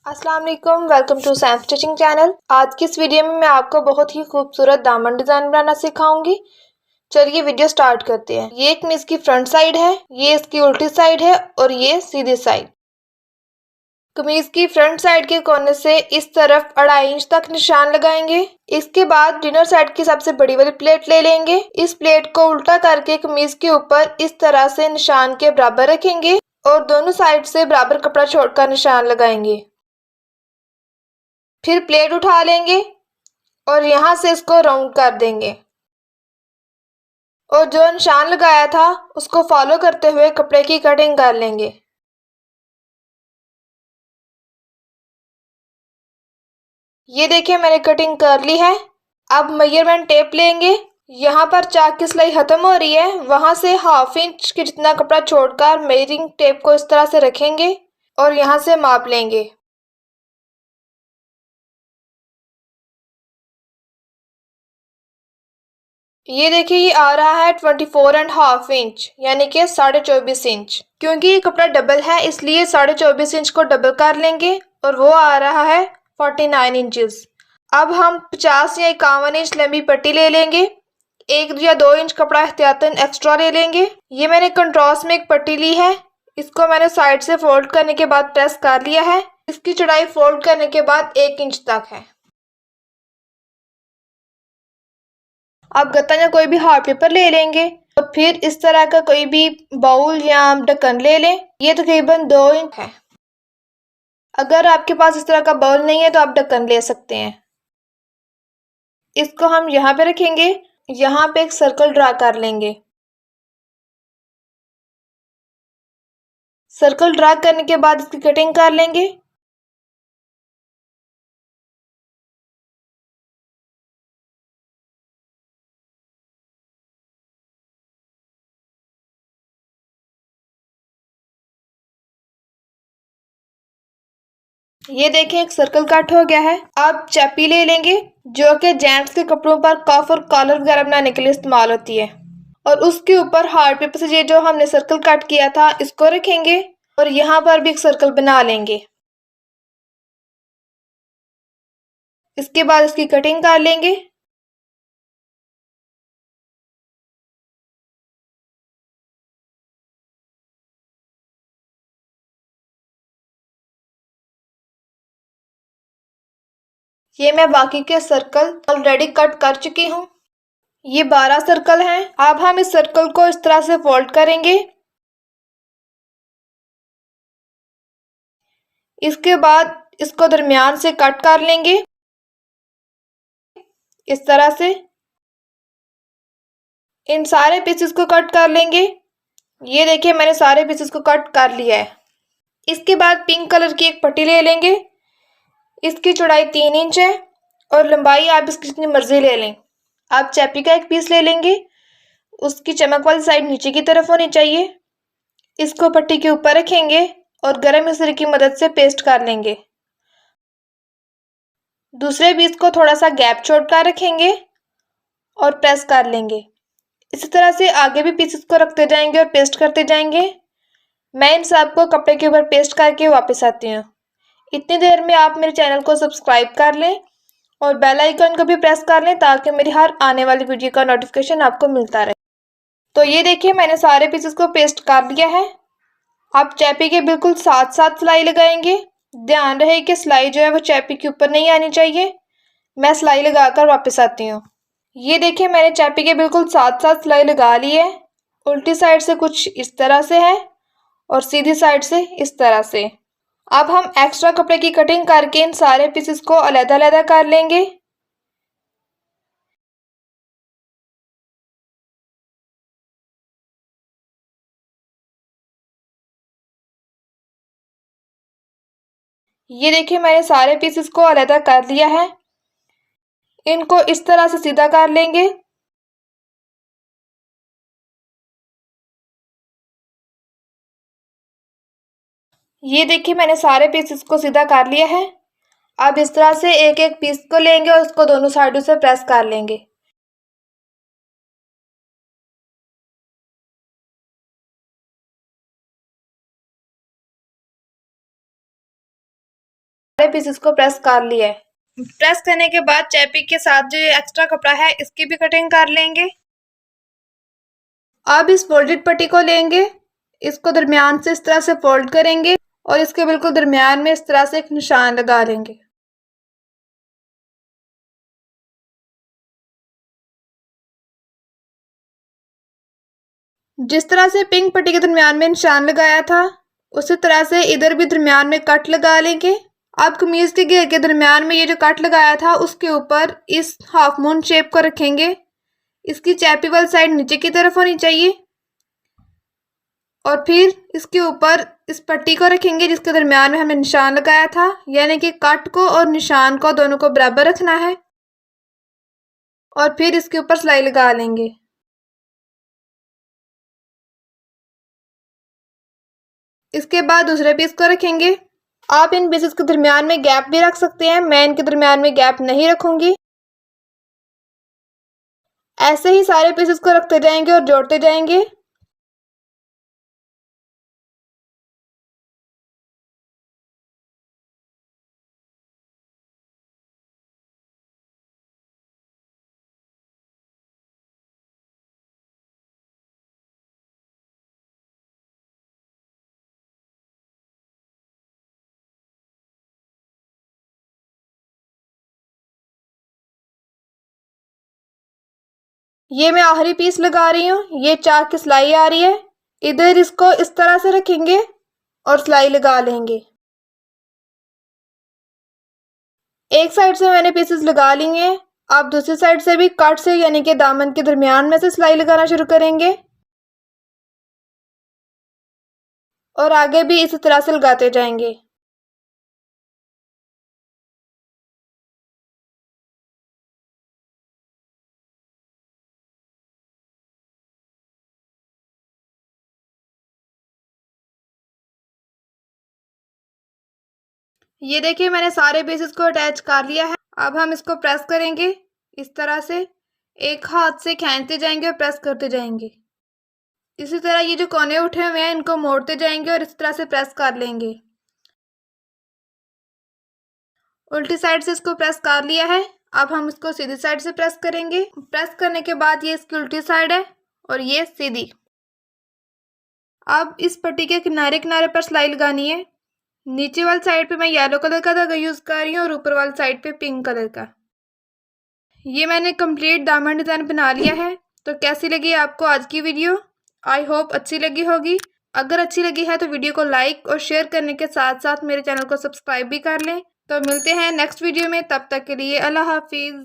अस्सलाम वालेकुम, welcome to Sam Stitching channel. आज की इस वीडियो में मैं आपको बहुत ही खूबसूरत दामन डिज़ाइन बनाना सिखाऊंगी। चलिए वीडियो स्टार्ट करते हैं। ये कमीज की फ्रंट साइड है, ये इसकी उल्टी साइड है और ये सीधी साइड। कमीज की फ्रंट साइड के कोने से इस तरफ 2.5 इंच तक निशान लगाएंगे। इसके बाद डिनर साइड की सबसे बड़ी वाली प्लेट ले लेंगे। इस प्लेट को उल्टा करके कमीज के ऊपर इस तरह से निशान के बराबर रखेंगे और दोनों साइड से बराबर कपड़ा छोड़कर निशान लगाएंगे। फिर प्लेट उठा लेंगे और यहाँ से इसको राउंड कर देंगे और जो निशान लगाया था उसको फॉलो करते हुए कपड़े की कटिंग कर लेंगे। ये देखिए मैंने कटिंग कर ली है। अब मेजरमेंट टेप लेंगे। यहाँ पर चाक की सिलाई खत्म हो रही है, वहां से 1/2 इंच के जितना कपड़ा छोड़कर मेजरिंग टेप को इस तरह से रखेंगे और यहाँ से माप लेंगे। ये देखिए ये आ रहा है 24.5 इंच यानी कि 24.5 इंच। क्योंकि ये कपड़ा डबल है इसलिए 24.5 इंच को डबल कर लेंगे और वो आ रहा है 49 इंचेस। अब हम 50 या 51 इंच लंबी पट्टी ले लेंगे। 1 या 2 इंच कपड़ा एहतियातन एक्स्ट्रा ले लेंगे। ये मैंने कंट्रास्ट में एक पट्टी ली है, इसको मैंने साइड से फोल्ड करने के बाद प्रेस कर लिया है। इसकी चौड़ाई फोल्ड करने के बाद 1 इंच तक है। आप गत्ता या कोई भी हार्ड पेपर ले लेंगे और फिर इस तरह का कोई भी बाउल या ढक्कन ले लें। ये तकरीबन 2 इंच है। अगर आपके पास इस तरह का बाउल नहीं है तो आप ढक्कन ले सकते हैं। इसको हम यहाँ पे रखेंगे। यहाँ पे एक सर्कल ड्रा कर लेंगे। सर्कल ड्रा करने के बाद इसकी कटिंग कर लेंगे। ये देखें एक सर्कल कट हो गया है। अब चैपी ले लेंगे जो कि जेंट्स के कपड़ों पर कफ और कॉलर वगैरह बनाने के लिए इस्तेमाल होती है और उसके ऊपर हार्ड पेपर से ये जो हमने सर्कल कट किया था इसको रखेंगे और यहाँ पर भी एक सर्कल बना लेंगे। इसके बाद इसकी कटिंग कर लेंगे। ये मैं बाकी के सर्कल ऑलरेडी कट कर चुकी हूँ। ये 12 सर्कल हैं। अब हम इस सर्कल को इस तरह से फोल्ड करेंगे। इसके बाद इसको दरमियान से कट कर लेंगे इस तरह से। इन सारे पीसेस को कट कर लेंगे। ये देखिए मैंने सारे पीसेस को कट कर लिया है। इसके बाद पिंक कलर की एक पट्टी ले लेंगे। इसकी चौड़ाई 3 इंच है और लंबाई आप इसकी जितनी मर्जी ले लें। आप चैपी का एक पीस ले लेंगे, उसकी चमक वाली साइड नीचे की तरफ होनी चाहिए। इसको पट्टी के ऊपर रखेंगे और गरम इस्त्री की मदद से पेस्ट कर लेंगे। दूसरे पीस को थोड़ा सा गैप छोड़कर रखेंगे और प्रेस कर लेंगे। इसी तरह से आगे भी पीसेस को रखते जाएंगे और पेस्ट करते जाएंगे। मैं इन सब को कपड़े के ऊपर पेस्ट करके वापस आती हूँ। इतनी देर में आप मेरे चैनल को सब्सक्राइब कर लें और बेल आइकन को भी प्रेस कर लें ताकि मेरी हर आने वाली वीडियो का नोटिफिकेशन आपको मिलता रहे। तो ये देखिए मैंने सारे पीसेस को पेस्ट कर लिया है। आप चैपी के बिल्कुल साथ साथ सिलाई लगाएंगे। ध्यान रहे कि सिलाई जो है वो चैपी के ऊपर नहीं आनी चाहिए। मैं सिलाई लगाकर वापस आती हूँ। ये देखिए मैंने चैपी के बिल्कुल साथ साथ सिलाई लगा ली है। उल्टी साइड से कुछ इस तरह से है और सीधी साइड से इस तरह से। अब हम एक्स्ट्रा कपड़े की कटिंग करके इन सारे पीसेस को अलग-अलग कर लेंगे। ये देखिए मैंने सारे पीसेस को अलग कर लिया है। इनको इस तरह से सीधा कर लेंगे। ये देखिए मैंने सारे पीसेस को सीधा कर लिया है। अब इस तरह से एक एक पीस को लेंगे और उसको दोनों साइडों से प्रेस कर लेंगे। पीसेस को प्रेस कर लिया है। प्रेस करने के बाद चैपी के साथ जो ये एक्स्ट्रा कपड़ा है इसकी भी कटिंग कर लेंगे। अब इस फोल्डेड पट्टी को लेंगे, इसको दरमियान से इस तरह से फोल्ड करेंगे और इसके बिल्कुल दरमियान में इस तरह से एक निशान लगा लेंगे। जिस तरह से पिंक पट्टी के दरमियान में निशान लगाया था उसी तरह से इधर भी दरमियान में कट लगा लेंगे। अब कमीज के घेर के दरमियान में ये जो कट लगाया था उसके ऊपर इस हाफ मून शेप को रखेंगे। इसकी चैपी वाली साइड नीचे की तरफ होनी चाहिए और फिर इसके ऊपर इस पट्टी को रखेंगे जिसके दरमियान में हमने निशान लगाया था, यानी कि कट को और निशान को दोनों को बराबर रखना है और फिर इसके ऊपर सिलाई लगा लेंगे। इसके बाद दूसरे पीस को रखेंगे। आप इन पीसेस के दरमियान में गैप भी रख सकते हैं, मैं इनके दरमियान में गैप नहीं रखूंगी। ऐसे ही सारे पीसेस को रखते जाएंगे और जोड़ते जाएंगे। ये मैं आखिरी पीस लगा रही हूँ। ये 4 की सिलाई आ रही है। इधर इसको इस तरह से रखेंगे और सिलाई लगा लेंगे। एक साइड से मैंने पीसेस लगा लिए हैं। आप दूसरी साइड से भी कट से यानी कि दामन के दरमियान में से सिलाई लगाना शुरू करेंगे और आगे भी इसी तरह से लगाते जाएंगे। ये देखिए मैंने सारे पीसेस को अटैच कर लिया है। अब हम इसको प्रेस करेंगे इस तरह से, एक हाथ से खींचते जाएंगे और प्रेस करते जाएंगे। इसी तरह ये जो कोने उठे हुए हैं इनको मोड़ते जाएंगे और इस तरह से प्रेस कर लेंगे। उल्टी साइड से इसको प्रेस कर लिया है। अब हम इसको सीधी साइड से प्रेस करेंगे। प्रेस करने के बाद ये इसकी उल्टी साइड है और ये सीधी। अब इस पट्टी के किनारे किनारे पर सिलाई लगानी है। नीचे वाली साइड पे मैं येलो कलर का धागा यूज कर रही हूँ और ऊपर वाली साइड पे पिंक कलर का। ये मैंने कंप्लीट दामन डिजाइन बना लिया है। तो कैसी लगी आपको आज की वीडियो? आई होप अच्छी लगी होगी। अगर अच्छी लगी है तो वीडियो को लाइक और शेयर करने के साथ साथ मेरे चैनल को सब्सक्राइब भी कर लें। तो मिलते हैं नेक्स्ट वीडियो में, तब तक के लिए अल्लाह हाफिज।